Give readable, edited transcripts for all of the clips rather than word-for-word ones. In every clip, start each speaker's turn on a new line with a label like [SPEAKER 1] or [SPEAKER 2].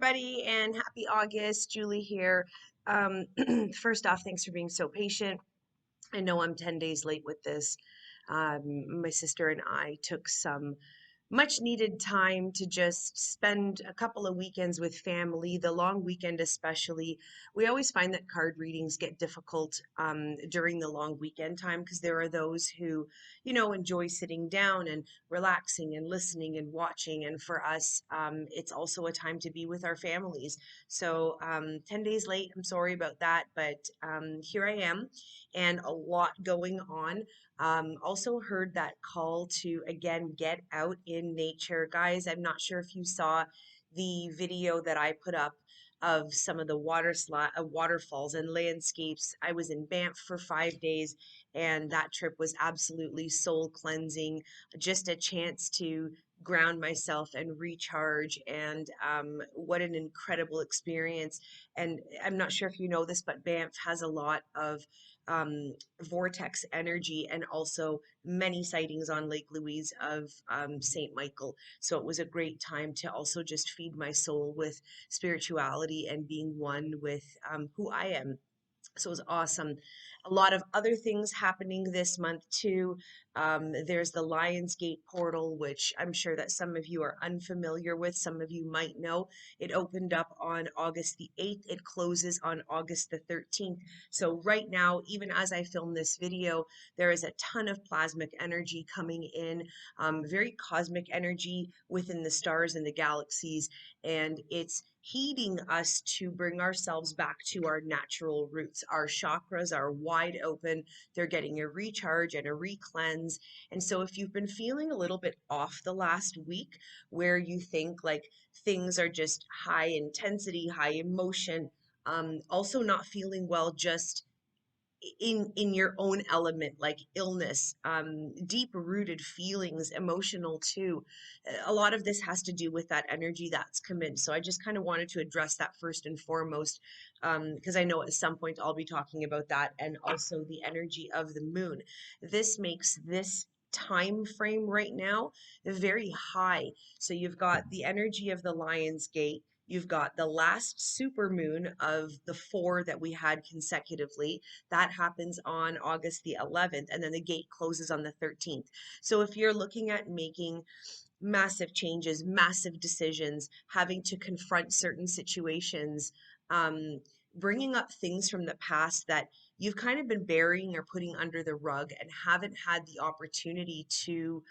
[SPEAKER 1] everybody, and happy August. Julie here. First off, thanks for being so patient. I know I'm 10 days late with this. My sister and I took some much needed time to just spend a couple of weekends with family, the long weekend especially. We always find that card readings get difficult during the long weekend time because there are those who, enjoy sitting down and relaxing and listening and watching. And for us, it's also a time to be with our families. So 10 days late, I'm sorry about that, but here I am and a lot going on. Also heard that call to again get out in nature. Guys, I'm not sure if you saw the video that I put up of some of the waterfalls and landscapes. I was in Banff for 5 days, and that trip was absolutely soul cleansing. Just a chance to ground myself and recharge, and what an incredible experience. And I'm not sure if you know this, but Banff has a lot of um, vortex energy and also many sightings on Lake Louise of St. Michael. So it was a great time to also just feed my soul with spirituality and being one with who I am. So it was awesome. A lot of other things happening this month too. There's the Lionsgate portal, which I'm sure that some of you are unfamiliar with. Some of you might know. It opened up on August the 8th. It closes on August the 13th. So right now, even as I film this video, there is a ton of plasmic energy coming in, very cosmic energy within the stars and the galaxies, and it's heeding us to bring ourselves back to our natural roots. Our chakras are wide open. They're getting a recharge and a re-cleanse. And so if you've been feeling a little bit off the last week, where you think like things are just high intensity, high emotion, also not feeling well, just in your own element, like illness, deep rooted feelings, emotional too. A lot of this has to do with that energy that's come in. So I just kind of wanted to address that first and foremost, because I know at some point I'll be talking about that, and also the energy of the moon. This makes this time frame right now very high. So you've got the energy of the Lion's Gate. You've got the last super moon of the four that we had consecutively. That happens on August the 11th, and then the gate closes on the 13th. So if you're looking at making massive changes, massive decisions, having to confront certain situations, bringing up things from the past that you've kind of been burying or putting under the rug and haven't had the opportunity to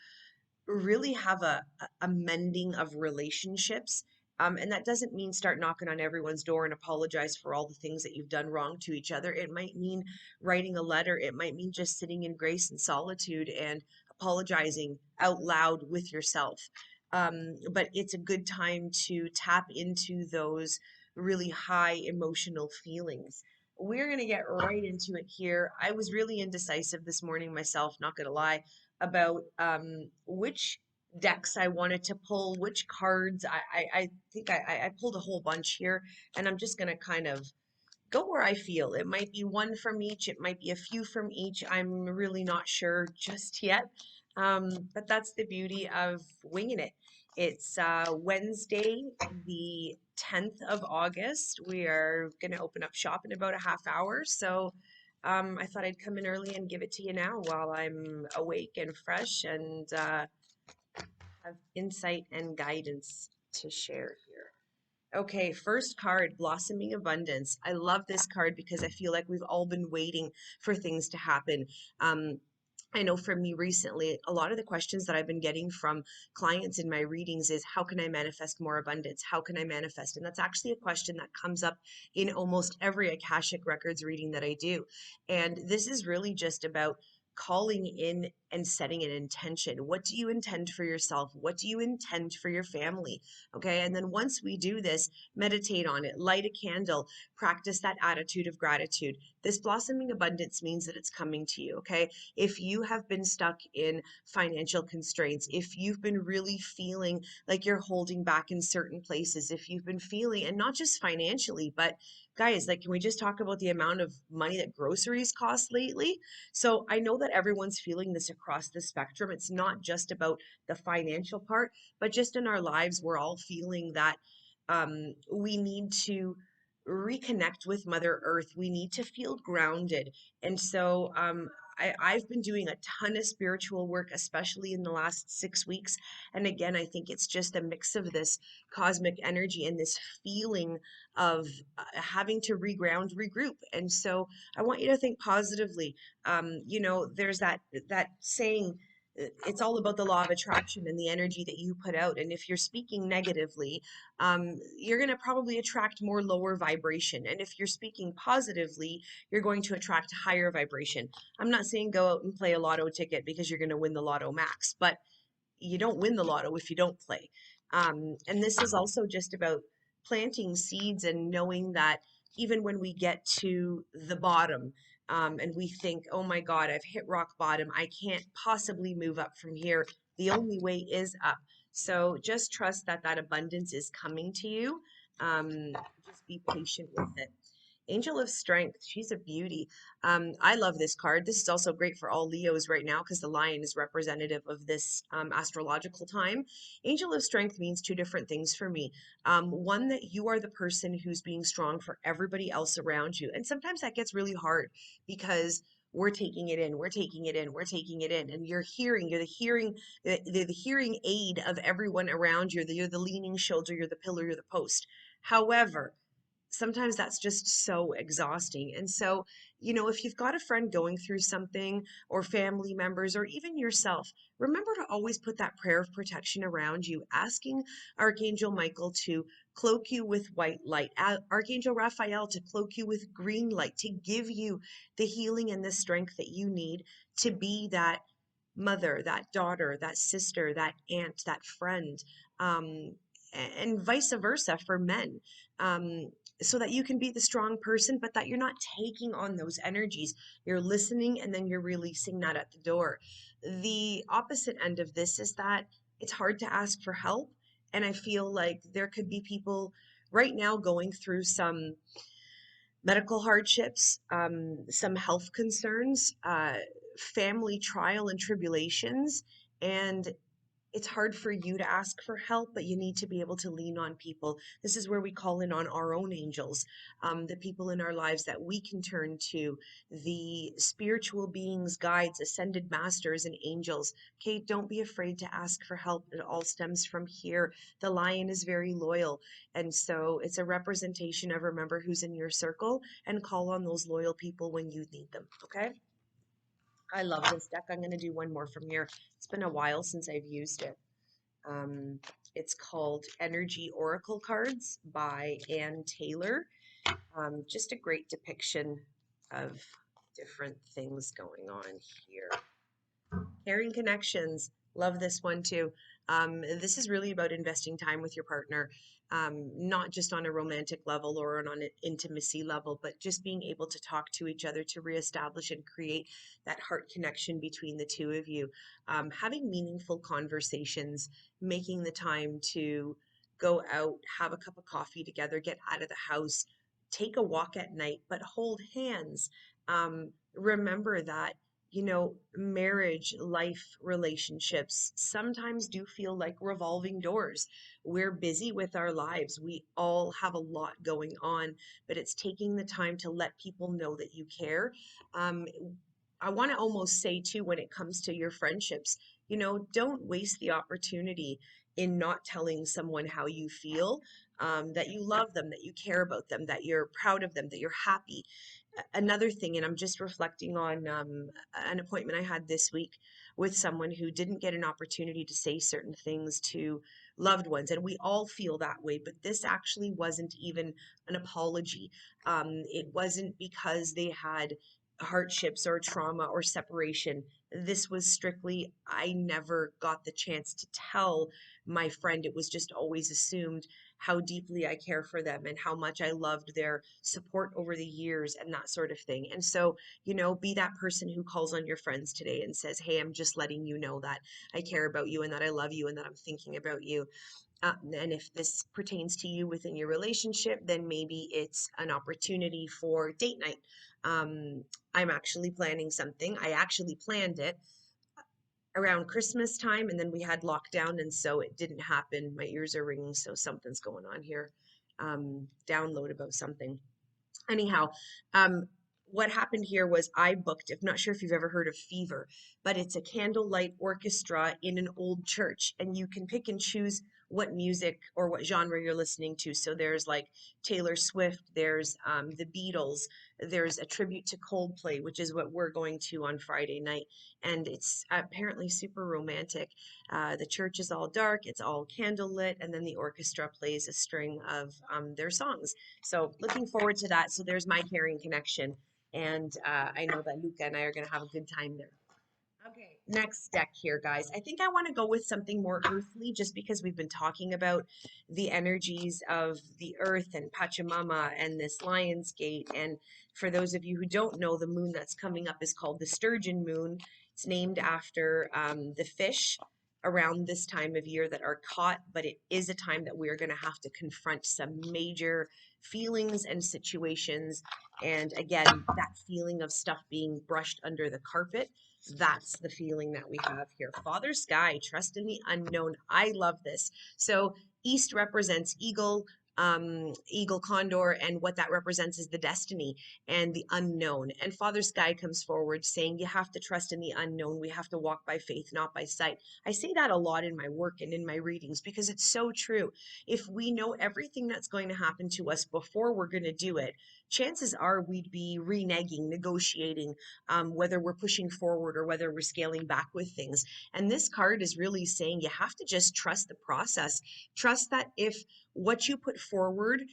[SPEAKER 1] really have a mending of relationships. And that doesn't mean start knocking on everyone's door and apologize for all the things that you've done wrong to each other. It might mean writing a letter. It might mean just sitting in grace and solitude and apologizing out loud with yourself. But it's a good time to tap into those really high emotional feelings. We're going to get right into it here. I was really indecisive this morning myself, not going to lie, about which decks I wanted to pull, which cards. I think I pulled a whole bunch here, and I'm just going to kind of go where I feel. It might be one from each, it might be a few from each. I'm really not sure just yet. But that's the beauty of winging it. It's Wednesday, the 10th of August. We are going to open up shop in about a half hour. So I thought I'd come in early and give it to you now while I'm awake and fresh and have insight and guidance to share here. Okay, first card, Blossoming Abundance. I love this card because I feel like we've all been waiting for things to happen. I know for me recently, a lot of the questions that I've been getting from clients in my readings is, how can I manifest more abundance? How can I manifest? And that's actually a question that comes up in almost every Akashic Records reading that I do. And this is really just about calling in and setting an intention. What do you intend for yourself? What do you intend for your family? Okay. And then once we do this, meditate on it, light a candle, practice that attitude of gratitude. This blossoming abundance means that it's coming to you. Okay. If you have been stuck in financial constraints, if you've been really feeling like you're holding back in certain places, if you've been feeling, and not just financially, but guys, like, can we just talk about the amount of money that groceries cost lately? So I know that everyone's feeling this across the spectrum. It's not just about the financial part, but just in our lives, we're all feeling that, We need to reconnect with Mother Earth. We need to feel grounded. And so I've been doing a ton of spiritual work, especially in the last 6 weeks. And again, I think it's just a mix of this cosmic energy and this feeling of having to reground, regroup. And so I want you to think positively. There's that saying, it's all about the law of attraction and the energy that you put out. And if you're speaking negatively, you're going to probably attract more lower vibration. And if you're speaking positively, you're going to attract higher vibration. I'm not saying go out and play a lotto ticket because you're going to win the lotto max, but you don't win the lotto if you don't play. And this is also just about planting seeds and knowing that even when we get to the bottom, and we think, oh my God, I've hit rock bottom, I can't possibly move up from here. The only way is up. So just trust that that abundance is coming to you. Just be patient with it. Angel of Strength, she's a beauty. I love this card. This is also great for all Leos right now because the lion is representative of this astrological time. Angel of Strength means two different things for me. One, that you are the person who's being strong for everybody else around you. And sometimes that gets really hard because we're taking it in, we're taking it in, we're taking it in. And you're the hearing aid of everyone around you. You're the leaning shoulder, you're the pillar, you're the post. However, sometimes that's just so exhausting. And so, if you've got a friend going through something, or family members, or even yourself, remember to always put that prayer of protection around you, asking Archangel Michael to cloak you with white light, Archangel Raphael to cloak you with green light, to give you the healing and the strength that you need to be that mother, that daughter, that sister, that aunt, that friend, and vice versa for men. Um, so that you can be the strong person, but that you're not taking on those energies. You're listening and then you're releasing that at the door. The opposite end of this is that it's hard to ask for help. And I feel like there could be people right now going through some medical hardships, some health concerns, family trial and tribulations. And it's hard for you to ask for help, but you need to be able to lean on people. This is where we call in on our own angels, the people in our lives that we can turn to, the spiritual beings, guides, ascended masters, and angels. Okay, don't be afraid to ask for help. It all stems from here. The lion is very loyal. And so it's a representation of remember who's in your circle and call on those loyal people when you need them. Okay. I love this deck. I'm going to do one more from here. It's been a while since I've used it. Um, it's called Energy Oracle Cards by Ann Taylor. Just a great depiction of different things going on here. Caring connections. Love this one too. This is really about investing time with your partner, not just on a romantic level or on an intimacy level, but just being able to talk to each other to reestablish and create that heart connection between the two of you. Having meaningful conversations, making the time to go out, have a cup of coffee together, get out of the house, take a walk at night, but hold hands. Remember that marriage, life, relationships sometimes do feel like revolving doors. We're busy with our lives. We all have a lot going on, but it's taking the time to let people know that you care. Um, I want to almost say, too, when it comes to your friendships, don't waste the opportunity in not telling someone how you feel, that you love them, that you care about them, that you're proud of them, that you're happy. Another thing, and I'm just reflecting on an appointment I had this week with someone who didn't get an opportunity to say certain things to loved ones, and we all feel that way, but this actually wasn't even an apology. It wasn't because they had hardships or trauma or separation. This was strictly, I never got the chance to tell my friend. It was just always assumed how deeply I care for them and how much I loved their support over the years and that sort of thing. And so, be that person who calls on your friends today and says, hey, I'm just letting you know that I care about you and that I love you and that I'm thinking about you. And if this pertains to you within your relationship, then maybe it's an opportunity for date night. I'm actually planning something. I actually planned it around Christmas time, and then we had lockdown, and so it didn't happen. My ears are ringing, so something's going on here. Download about something. Anyhow, um, what happened here was I booked, I'm not sure if you've ever heard of Fever, but it's a candlelight orchestra in an old church, and you can pick and choose what music or what genre you're listening to. So there's like Taylor Swift, there's the Beatles, there's a tribute to Coldplay, which is what we're going to on Friday night, and it's apparently super romantic. The church is all dark, it's all candlelit, and then the orchestra plays a string of their songs. So looking forward to that. So there's my caring connection. And I know that Luca and I are going to have a good time there. Okay, next deck here, guys. I think I want to go with something more earthly just because we've been talking about the energies of the earth and Pachamama and this Lion's Gate. And for those of you who don't know, the moon that's coming up is called the Sturgeon moon. It's named after the fish around this time of year that are caught, but it is a time that we're going to have to confront some major feelings and situations. And again, that feeling of stuff being brushed under the carpet, that's the feeling that we have here. Father Sky, trust in the unknown. I love this. So East represents eagle, eagle condor, and what that represents is the destiny and the unknown. And Father Sky comes forward saying you have to trust in the unknown. We have to walk by faith, not by sight. I say that a lot in my work and in my readings because it's so true. If we know everything that's going to happen to us before we're going to do it, chances are we'd be reneging, negotiating, whether we're pushing forward or whether we're scaling back with things. And this card is really saying you have to just trust the process. Trust that if what you put forward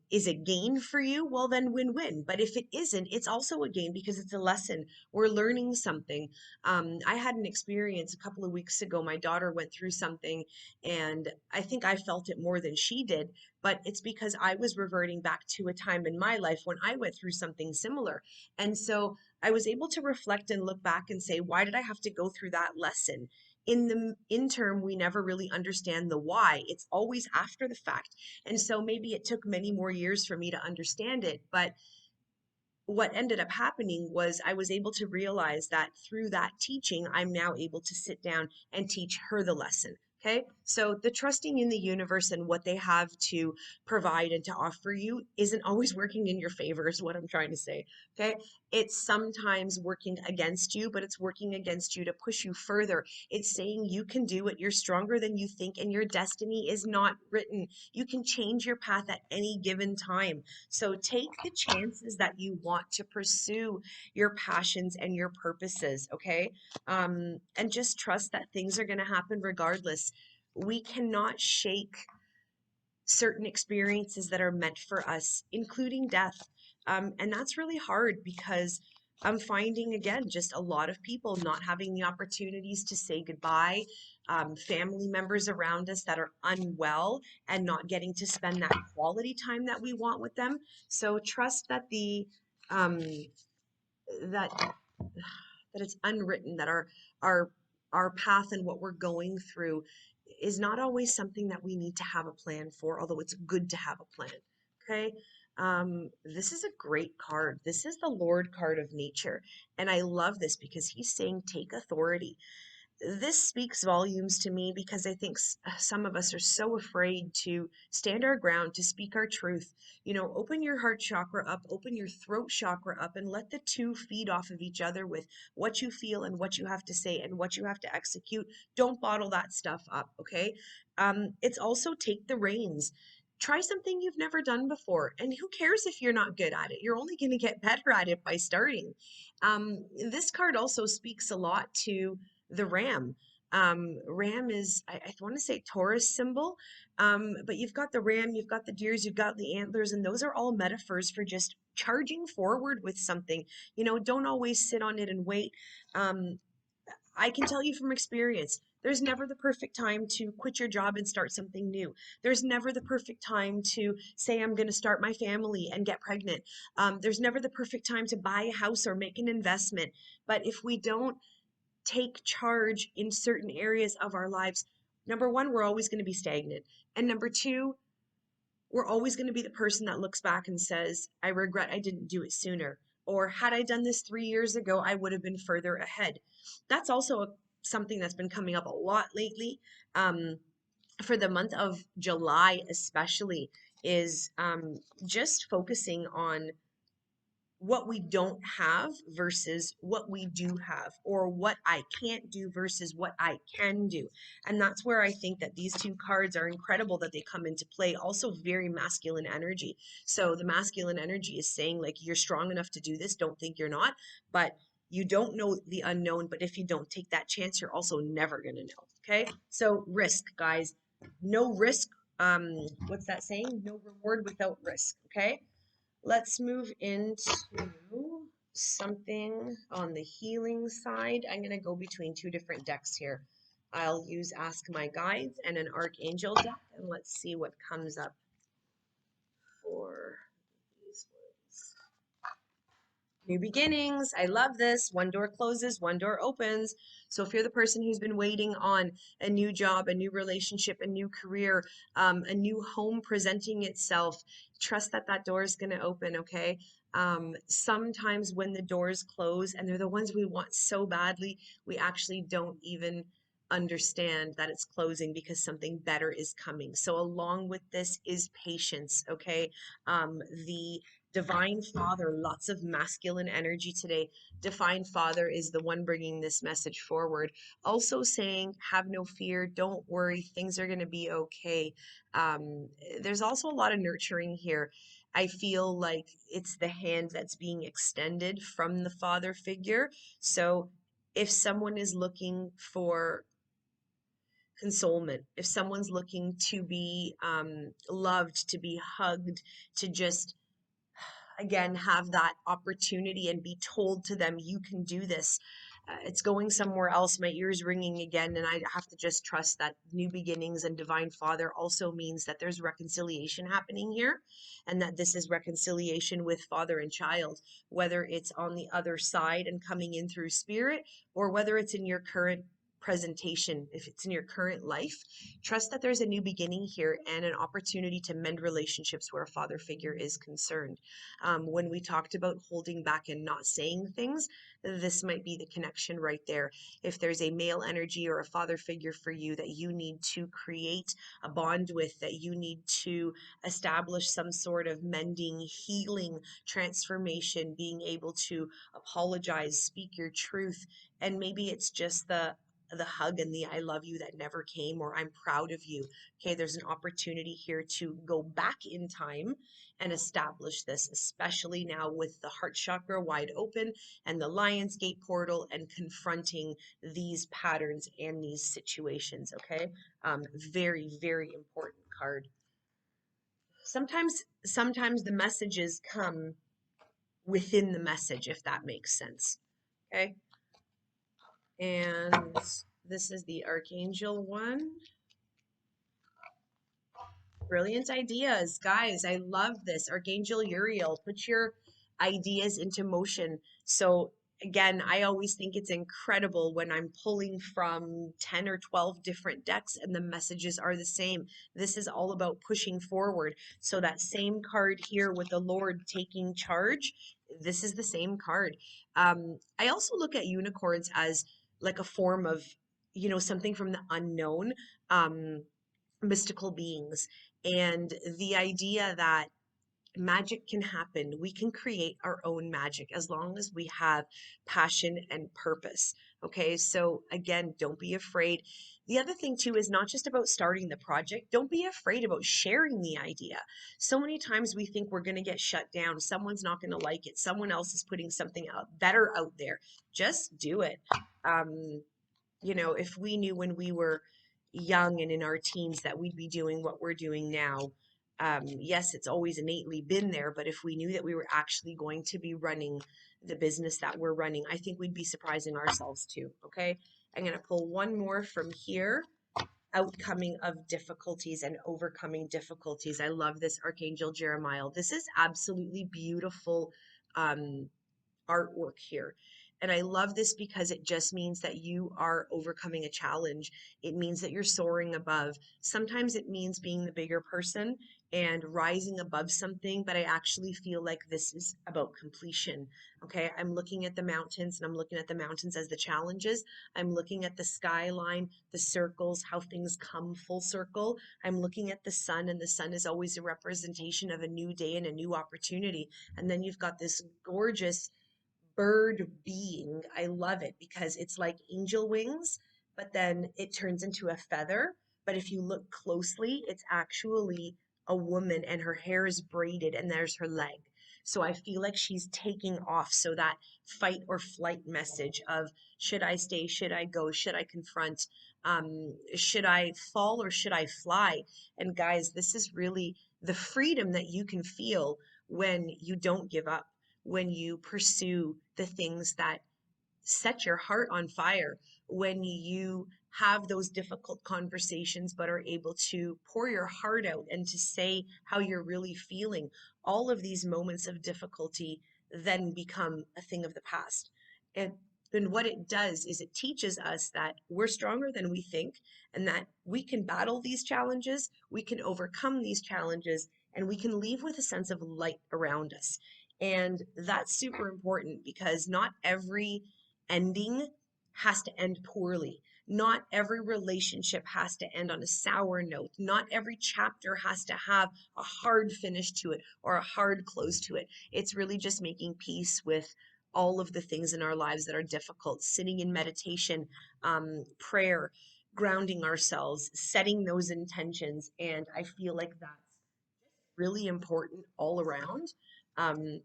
[SPEAKER 1] is a gain for you, well, then win-win. But if it isn't, it's also a gain because it's a lesson. We're learning something. I had an experience a couple of weeks ago. My daughter went through something, and I think I felt it more than she did. But it's because I was reverting back to a time in my life when I went through something similar. And so I was able to reflect and look back and say, why did I have to go through that lesson? In the interim, we never really understand the why. It's always after the fact. And so maybe it took many more years for me to understand it. But what ended up happening was I was able to realize that through that teaching, I'm now able to sit down and teach her the lesson. Okay. So the trusting in the universe and what they have to provide and to offer you isn't always working in your favor, is what I'm trying to say. Okay. It's sometimes working against you, but it's working against you to push you further. It's saying you can do it. You're stronger than you think, and your destiny is not written. You can change your path at any given time. So take the chances that you want to pursue your passions and your purposes, okay? And just trust that things are going to happen regardless. We cannot shake certain experiences that are meant for us, including death. And that's really hard because I'm finding, again, just a lot of people not having the opportunities to say goodbye, family members around us that are unwell and not getting to spend that quality time that we want with them. So trust that um, that that it's unwritten, that our our path and what we're going through is not always something that we need to have a plan for, although it's good to have a plan. Okay. This is a great card. This is the Lord card of nature. And I love this because he's saying take authority. This speaks volumes to me because I think some of us are so afraid to stand our ground, to speak our truth. You know, open your heart chakra up, open your throat chakra up, and let the two feed off of each other with what you feel and what you have to say and what you have to execute. Don't bottle that stuff up, okay? It's also take the reins. Try something you've never done before. And who cares if you're not good at it? You're only going to get better at it by starting. This card also speaks a lot to the ram. Ram is, I want to say Taurus symbol, but you've got the ram, you've got the deers, you've got the antlers, and those are all metaphors for just charging forward with something. You know, don't always sit on it and wait. Um, I can tell you from experience, there's never the perfect time to quit your job and start something new. There's never the perfect time to say, I'm going to start my family and get pregnant. There's never the perfect time to buy a house or make an investment. But if we don't take charge in certain areas of our lives, number one, we're always going to be stagnant. And number two, we're always going to be the person that looks back and says, I regret I didn't do it sooner. Or had I done this 3 years ago, I would have been further ahead. That's also something that's been coming up a lot lately, um, for the month of July especially, is just focusing on what we don't have versus what we do have, or what I can't do versus what I can do. And that's where I think that these two cards are incredible that they come into play. Also, very masculine energy. So, the masculine energy is saying, like, you're strong enough to do this, don't think you're not, but you don't know the unknown. But if you don't take that chance, you're also never going to know. Okay. So, risk, guys. No risk. What's that saying? No reward without risk. Okay. Let's move into something on the healing side. I'm going to go between two different decks here. I'll use Ask My Guides and an Archangel deck, and let's see what comes up for these ones. New beginnings. I love this. One door closes, one door opens. So if you're the person who's been waiting on a new job, a new relationship, a new career, a new home presenting itself, trust that that door is going to open, okay? Sometimes when the doors close, and they're the ones we want so badly, we actually don't even understand that it's closing because something better is coming. So along with this is patience, okay? The Divine Father, lots of masculine energy today. Divine Father is the one bringing this message forward. Also saying, have no fear, don't worry, things are going to be okay. There's also a lot of nurturing here. I feel like it's the hand that's being extended from the father figure. So if someone is looking for consolement, if someone's looking to be loved, to be hugged, to just again have that opportunity and be told to them, you can do this, it's going somewhere else. My ears ringing again, and I have to just trust that new beginnings and Divine Father also means that there's reconciliation happening here, and that this is reconciliation with father and child, whether it's on the other side and coming in through spirit, or whether it's in your current presentation. If it's in your current life, trust that there's a new beginning here and an opportunity to mend relationships where a father figure is concerned. When we talked about holding back and not saying things, this might be the connection right there. If there's a male energy or a father figure for you that you need to create a bond with, that you need to establish some sort of mending, healing, transformation, being able to apologize, speak your truth, and maybe it's just the hug and the I love you that never came, or I'm proud of you. Okay, there's an opportunity here to go back in time and establish this, especially now with the heart chakra wide open and the Lion's Gate portal, and confronting these patterns and these situations. Okay, very, very important card. Sometimes the messages come within the message, if that makes sense. Okay, and this is the Archangel one. Brilliant ideas, guys. I love this. Archangel Uriel, put your ideas into motion. So, again, I always think it's incredible when I'm pulling from 10 or 12 different decks and the messages are the same. This is all about pushing forward. So, that same card here with the Lord taking charge, this is the same card. I also look at unicorns as like a form of, something from the unknown. Mystical beings, and the idea that magic can happen. We can create our own magic as long as we have passion and purpose. Okay, so again, don't be afraid. The other thing too is not just about starting the project. Don't be afraid about sharing the idea. So many times we think we're going to get shut down. Someone's not going to like it. Someone else is putting something out better out there. Just do it. Um, if we knew when we were young and in our teens that we'd be doing what we're doing now, yes, it's always innately been there, but if we knew that we were actually going to be running the business that we're running, I think we'd be surprising ourselves too. Okay. I'm going to pull one more from here. Outcoming of difficulties and overcoming difficulties. I love this Archangel Jeremiah. This is absolutely beautiful. Artwork here. And I love this because it just means that you are overcoming a challenge. It means that you're soaring above. Sometimes it means being the bigger person and rising above something, but I actually feel like this is about completion. Okay, I'm looking at the mountains, and I'm looking at the mountains as the challenges. I'm looking at the skyline, the circles, how things come full circle. I'm looking at the sun, and the sun is always a representation of a new day and a new opportunity. And then you've got this gorgeous bird being. I love it because it's like angel wings, but then it turns into a feather. But if you look closely, it's actually a woman, and her hair is braided, and there's her leg. So I feel like she's taking off. So that fight or flight message of, should I stay? Should I go? Should I confront? Should I fall or should I fly? And guys, this is really the freedom that you can feel when you don't give up, when you pursue the things that set your heart on fire, when you have those difficult conversations but are able to pour your heart out and to say how you're really feeling. All of these moments of difficulty then become a thing of the past. And what it does is it teaches us that we're stronger than we think, and that we can battle these challenges, we can overcome these challenges, and we can leave with a sense of light around us. And that's super important because not every ending has to end poorly. Not every relationship has to end on a sour note. Not every chapter has to have a hard finish to it or a hard close to it. It's really just making peace with all of the things in our lives that are difficult, sitting in meditation, prayer, grounding ourselves, setting those intentions. And I feel like that's really important all around, um,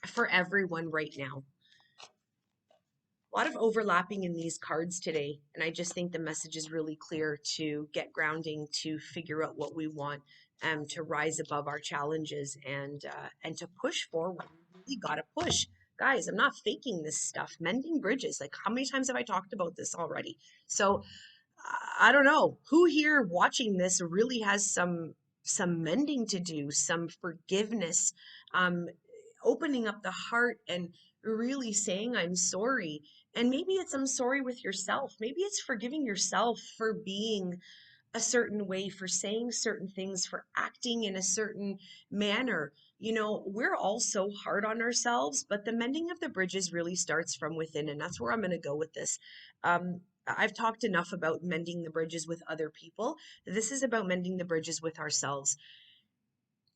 [SPEAKER 1] for everyone right now. A lot of overlapping in these cards today, and I just think the message is really clear: to get grounding, to figure out what we want, to rise above our challenges, and to push forward. We really gotta push, guys. I'm not faking this stuff. Mending bridges. Like, how many times have I talked about this already? So I don't know who here watching this really has some mending to do, some forgiveness, um, opening up the heart and really saying I'm sorry. And maybe it's I'm sorry with yourself. Maybe it's forgiving yourself for being a certain way, for saying certain things, for acting in a certain manner. You know, we're all so hard on ourselves, but the mending of the bridges really starts from within. And that's where I'm going to go with this. I've talked enough about mending the bridges with other people. This is about mending the bridges with ourselves,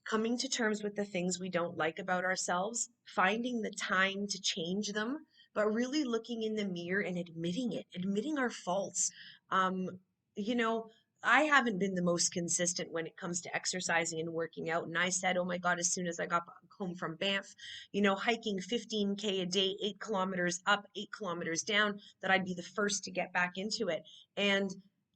[SPEAKER 1] coming to terms with the things we don't like about ourselves, finding the time to change them, but really looking in the mirror and admitting it, admitting our faults. Um, you know, I haven't been the most consistent when it comes to exercising and working out. And I said, oh my God, as soon as I got home from Banff, hiking 15K a day, 8 kilometers up, 8 kilometers down, that I'd be the first to get back into it. And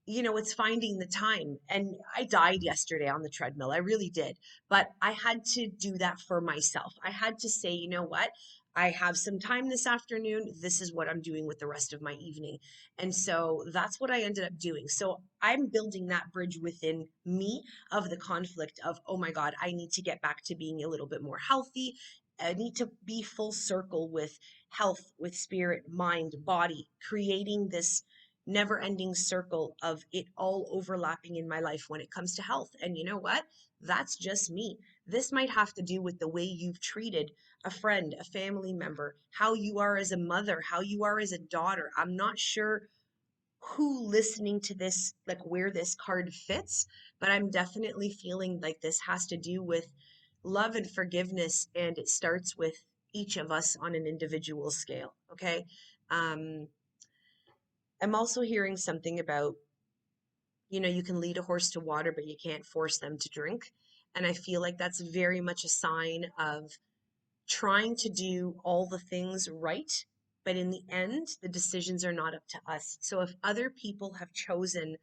[SPEAKER 1] it's finding the time. And I died yesterday on the treadmill. I really did. But I had to do that for myself. I had to say, you know what? I have some time this afternoon. This is what I'm doing with the rest of my evening. And so that's what I ended up doing. So I'm building that bridge within me of the conflict of, oh my God, I need to get back to being a little bit more healthy. I need to be full circle with health, with spirit, mind, body, creating this never ending circle of it all overlapping in my life when it comes to health. And you know what? That's just me. This might have to do with the way you've treated a friend, a family member, how you are as a mother, how you are as a daughter. I'm not sure who listening to this, like where this card fits, but I'm definitely feeling like this has to do with love and forgiveness. And it starts with each of us on an individual scale. Okay. Um, I'm also hearing something about, you can lead a horse to water, but you can't force them to drink. And I feel like that's very much a sign of trying to do all the things right, but in the end, the decisions are not up to us. So if other people have chosen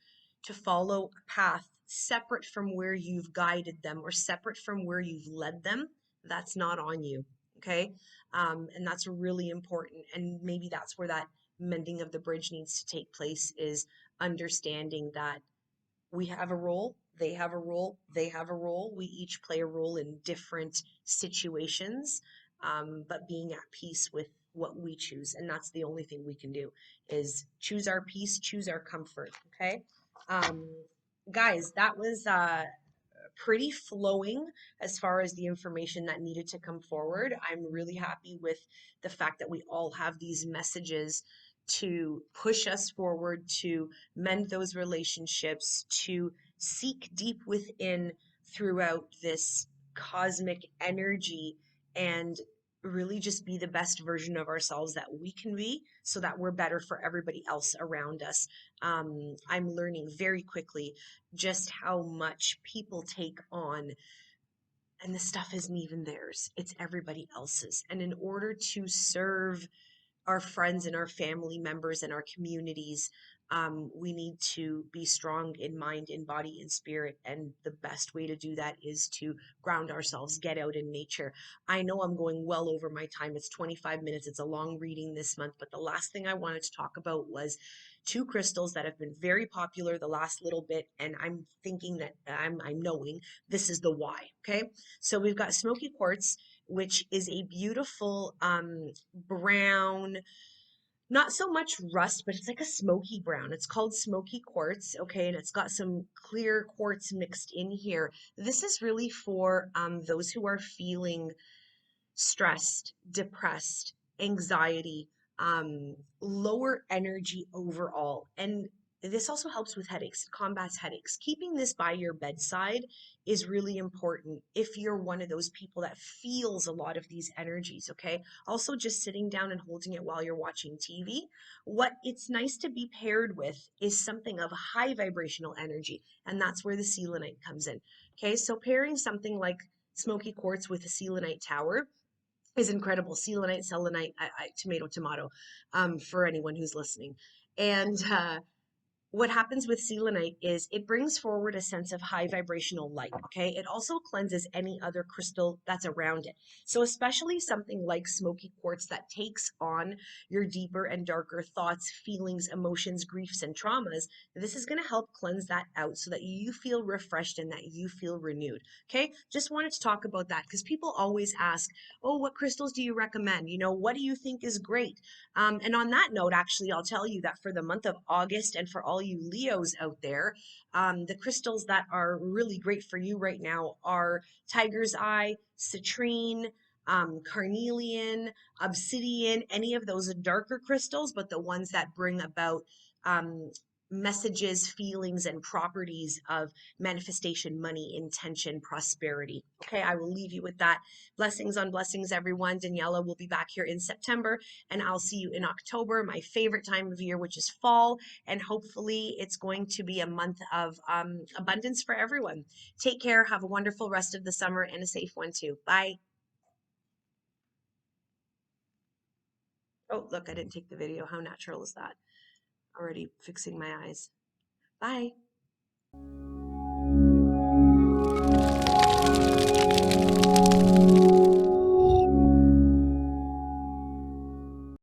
[SPEAKER 1] to follow a path separate from where you've guided them or separate from where you've led them, that's not on you. Okay. And that's really important. And maybe that's where that mending of the bridge needs to take place, is understanding that we have a role, they have a role, they have a role. We each play a role in different situations, but being at peace with what we choose. And that's the only thing we can do, is choose our peace, choose our comfort. Okay. Um, guys, that was pretty flowing as far as the information that needed to come forward. I'm really happy with the fact that we all have these messages to push us forward, to mend those relationships, to seek deep within throughout this cosmic energy and really just be the best version of ourselves that we can be so that we're better for everybody else around us. I'm learning very quickly just how much people take on, and the stuff isn't even theirs, it's everybody else's. And in order to serve our friends and our family members and our communities, we need to be strong in mind, in body, in spirit. And the best way to do that is to ground ourselves, get out in nature. I know I'm going well over my time. It's 25 minutes. It's a long reading this month. But the last thing I wanted to talk about was two crystals that have been very popular the last little bit. And I'm thinking that I'm knowing this is the why. Okay. So we've got smoky quartz, which is a beautiful brown, not so much rust, but it's like a smoky brown. It's called smoky quartz, okay, and it's got some clear quartz mixed in here. This is really for those who are feeling stressed, depressed, anxiety, lower energy overall. And this also helps with headaches, combats headaches. Keeping this by your bedside is really important if you're one of those people that feels a lot of these energies, okay? Also, just sitting down and holding it while you're watching TV. What it's nice to be paired with is something of high vibrational energy, and that's where the selenite comes in. Okay, so pairing something like smoky quartz with a selenite tower is incredible. Selenite, selenite, tomato, tomato, for anyone who's listening. And what happens with selenite is it brings forward a sense of high vibrational light. Okay. It also cleanses any other crystal that's around it. So, especially something like smoky quartz that takes on your deeper and darker thoughts, feelings, emotions, griefs, and traumas, this is going to help cleanse that out so that you feel refreshed and that you feel renewed. Okay. Just wanted to talk about that because people always ask, oh, what crystals do you recommend? You know, what do you think is great? And on that note, actually, I'll tell you that for the month of August and for all you Leos out there, the crystals that are really great for you right now are tiger's eye, citrine, carnelian, obsidian, any of those darker crystals, but the ones that bring about um, messages, feelings, and properties of manifestation, money, intention, prosperity. Okay, I will leave you with that. Blessings on blessings, everyone. Daniela will be back here in September, and I'll see you in October, my favorite time of year, which is fall. And hopefully, it's going to be a month of abundance for everyone. Take care. Have a wonderful rest of the summer and a safe one, too. Bye. Oh, look, I didn't take the video. How natural is that? Already fixing my eyes. Bye.